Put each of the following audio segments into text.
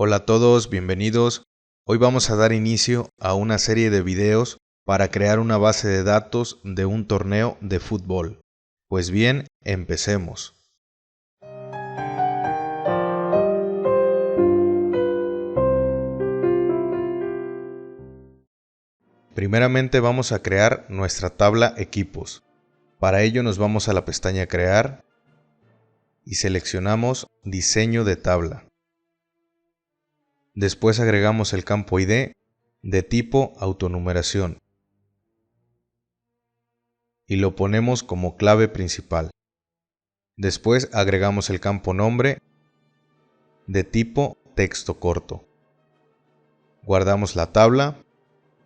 Hola a todos, bienvenidos. Hoy vamos a dar inicio a una serie de videos para crear una base de datos de un torneo de fútbol. Pues bien, empecemos. Primeramente vamos a crear nuestra tabla equipos. Para ello nos vamos a la pestaña Crear y seleccionamos Diseño de tabla. Después agregamos el campo ID de tipo autonumeración y lo ponemos como clave principal. Después agregamos el campo nombre de tipo texto corto. Guardamos la tabla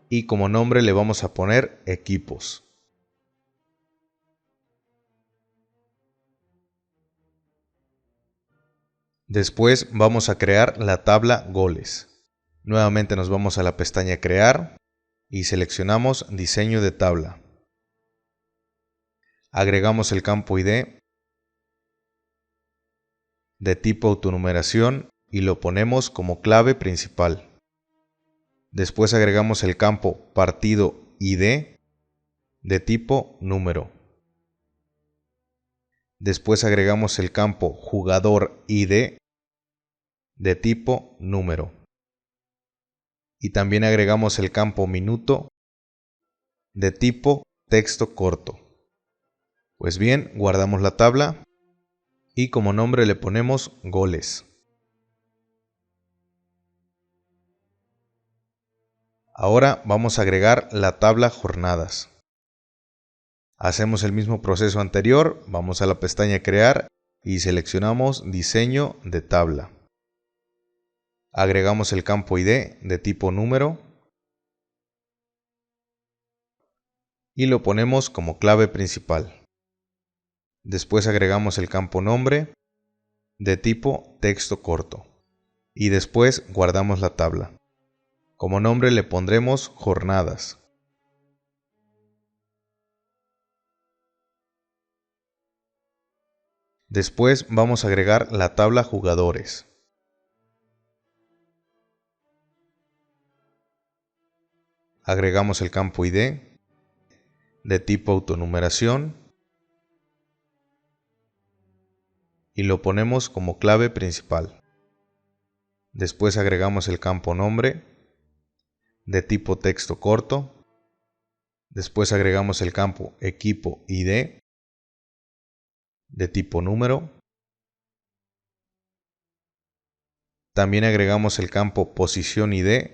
y como nombre le vamos a poner equipos. Después vamos a crear la tabla goles. Nuevamente nos vamos a la pestaña Crear y seleccionamos Diseño de tabla. Agregamos el campo ID de tipo autonumeración y lo ponemos como clave principal. Después agregamos el campo Partido ID de tipo número. Después agregamos el campo Jugador ID de tipo número. Y también agregamos el campo Minuto de tipo texto corto. Pues bien, guardamos la tabla y como nombre le ponemos goles. Ahora vamos a agregar la tabla jornadas. Hacemos el mismo proceso anterior, vamos a la pestaña Crear y seleccionamos Diseño de tabla. Agregamos el campo ID de tipo número y lo ponemos como clave principal. Después agregamos el campo nombre de tipo texto corto y después guardamos la tabla. Como nombre le pondremos jornadas. Después vamos a agregar la tabla jugadores. Agregamos el campo ID de tipo autonumeración y lo ponemos como clave principal. Después agregamos el campo nombre de tipo texto corto. Después agregamos el campo equipo ID de tipo número. También agregamos el campo posición ID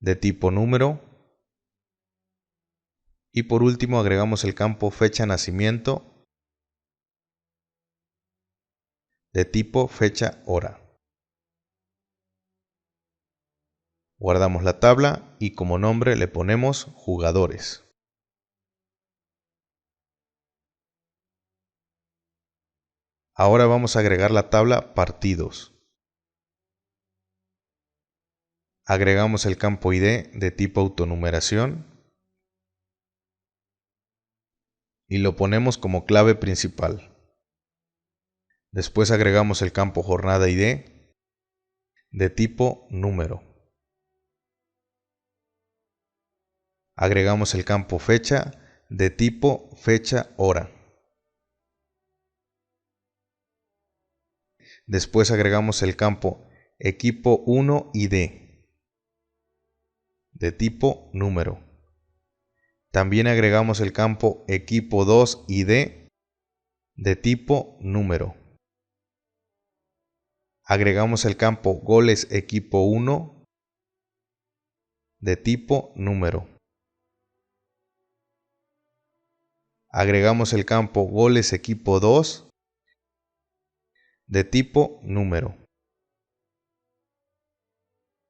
de tipo número. Y por último agregamos el campo fecha nacimiento de tipo fecha hora. Guardamos la tabla y como nombre le ponemos jugadores. Ahora vamos a agregar la tabla partidos. Agregamos el campo ID de tipo autonumeración y lo ponemos como clave principal. Después agregamos el campo jornada ID de tipo número. Agregamos el campo fecha de tipo fecha hora. Después agregamos el campo equipo 1 ID de tipo número. También agregamos el campo equipo 2 ID de tipo número. Agregamos el campo goles equipo 1 de tipo número. Agregamos el campo goles equipo 2 de tipo número.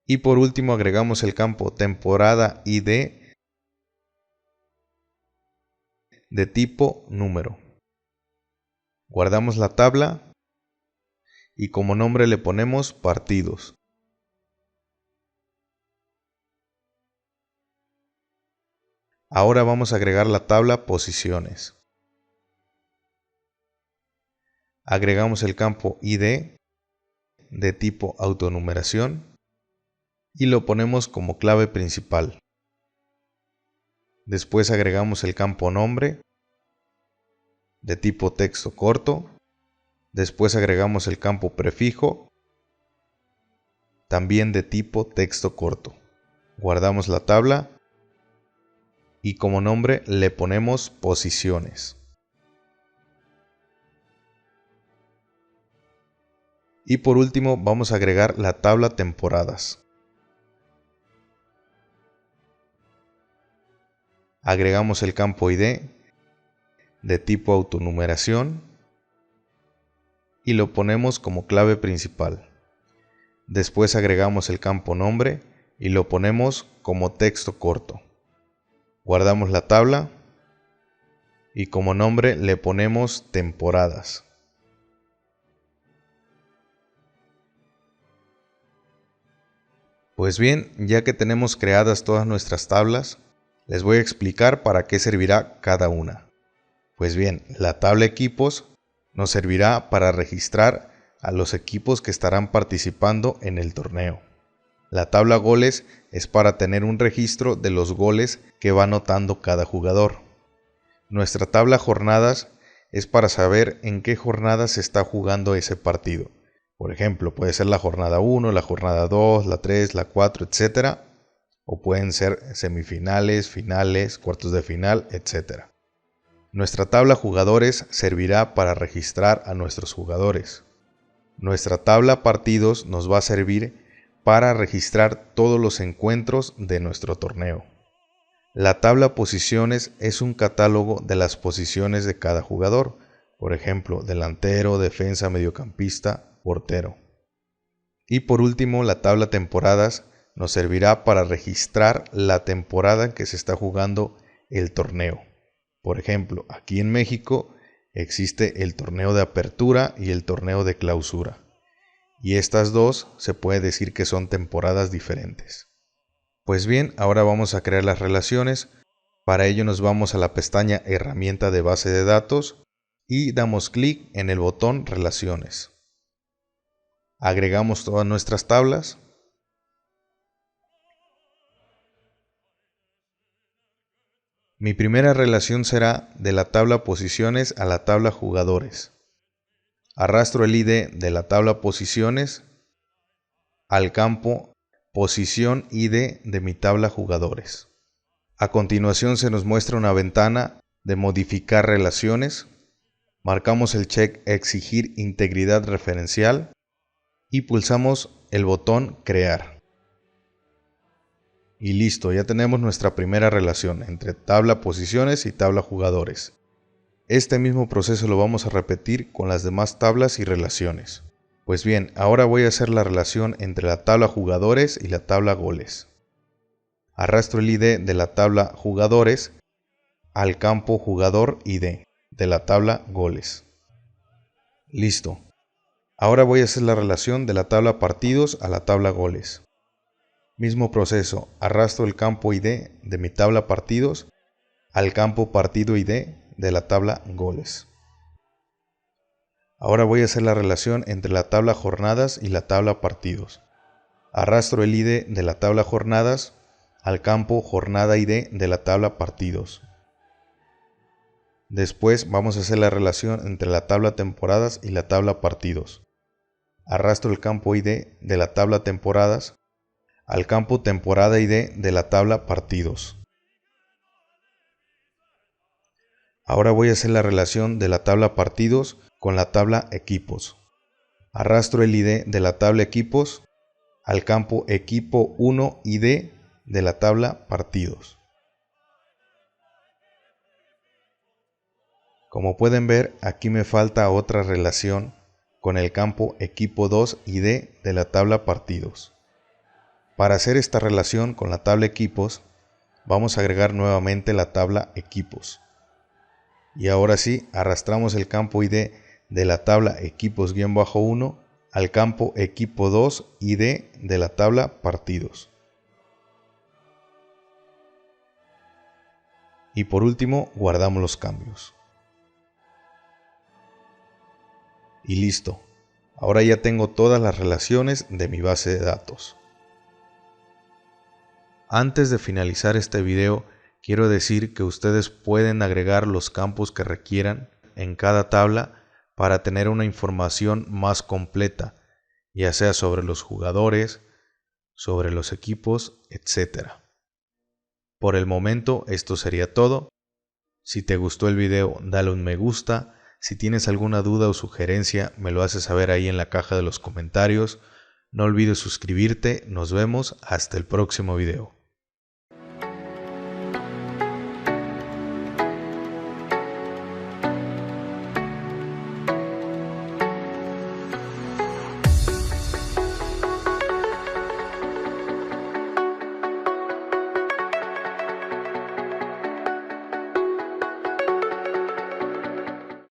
Y por último agregamos el campo temporada ID de tipo número. Guardamos la tabla y como nombre le ponemos partidos. Ahora vamos a agregar la tabla posiciones. Agregamos el campo ID de tipo autonumeración y lo ponemos como clave principal. Después agregamos el campo nombre de tipo texto corto. Después agregamos el campo prefijo, también de tipo texto corto. Guardamos la tabla y como nombre le ponemos posiciones. Y por último vamos a agregar la tabla temporadas. Agregamos el campo ID de tipo autonumeración y lo ponemos como clave principal. Después agregamos el campo nombre y lo ponemos como texto corto. Guardamos la tabla y como nombre le ponemos temporadas. Pues bien, ya que tenemos creadas todas nuestras tablas, les voy a explicar para qué servirá cada una. Pues bien, la tabla equipos nos servirá para registrar a los equipos que estarán participando en el torneo. La tabla goles es para tener un registro de los goles que va anotando cada jugador. Nuestra tabla jornadas es para saber en qué jornada se está jugando ese partido. Por ejemplo, puede ser la jornada 1, la jornada 2, la 3, la 4, etc. O pueden ser semifinales, finales, cuartos de final, etc. Nuestra tabla jugadores servirá para registrar a nuestros jugadores. Nuestra tabla partidos nos va a servir para registrar todos los encuentros de nuestro torneo. La tabla posiciones es un catálogo de las posiciones de cada jugador, por ejemplo, delantero, defensa, mediocampista, portero. Y por último, la tabla temporadas nos servirá para registrar la temporada en que se está jugando el torneo. Por ejemplo, aquí en México existe el torneo de apertura y el torneo de clausura. Y estas dos se puede decir que son temporadas diferentes. Pues bien, ahora vamos a crear las relaciones. Para ello nos vamos a la pestaña Herramienta de base de datos y damos clic en el botón Relaciones. Agregamos todas nuestras tablas. Mi primera relación será de la tabla Posiciones a la tabla Jugadores. Arrastro el ID de la tabla Posiciones al campo Posición ID de mi tabla Jugadores. A continuación se nos muestra una ventana de modificar relaciones. Marcamos el check Exigir integridad referencial y pulsamos el botón Crear. Y listo, ya tenemos nuestra primera relación entre tabla Posiciones y tabla Jugadores. Este mismo proceso lo vamos a repetir con las demás tablas y relaciones. Pues bien, ahora voy a hacer la relación entre la tabla Jugadores y la tabla Goles. Arrastro el ID de la tabla Jugadores al campo Jugador ID de la tabla Goles. Listo. Ahora voy a hacer la relación de la tabla Partidos a la tabla Goles. Mismo proceso, arrastro el campo ID de mi tabla Partidos al campo Partido ID de la tabla Goles. Ahora voy a hacer la relación entre la tabla Jornadas y la tabla Partidos. Arrastro el ID de la tabla Jornadas al campo Jornada ID de la tabla Partidos. Después vamos a hacer la relación entre la tabla Temporadas y la tabla Partidos. Arrastro el campo ID de la tabla Temporadas al campo Temporada ID de la tabla Partidos. Ahora voy a hacer la relación de la tabla Partidos con la tabla Equipos. Arrastro el ID de la tabla Equipos al campo Equipo 1 ID de la tabla Partidos. Como pueden ver, aquí me falta otra relación con el campo Equipo 2 ID de la tabla Partidos. Para hacer esta relación con la tabla Equipos, vamos a agregar nuevamente la tabla Equipos. Y ahora sí, arrastramos el campo ID de la tabla Equipos-1 al campo Equipo 2 ID de la tabla Partidos. Y por último, guardamos los cambios. Y listo. Ahora ya tengo todas las relaciones de mi base de datos. Antes de finalizar este video, quiero decir que ustedes pueden agregar los campos que requieran en cada tabla para tener una información más completa, ya sea sobre los jugadores, sobre los equipos, etc. Por el momento esto sería todo. Si te gustó el video, dale un me gusta. Si tienes alguna duda o sugerencia, me lo haces saber ahí en la caja de los comentarios. No olvides suscribirte. Nos vemos hasta el próximo video.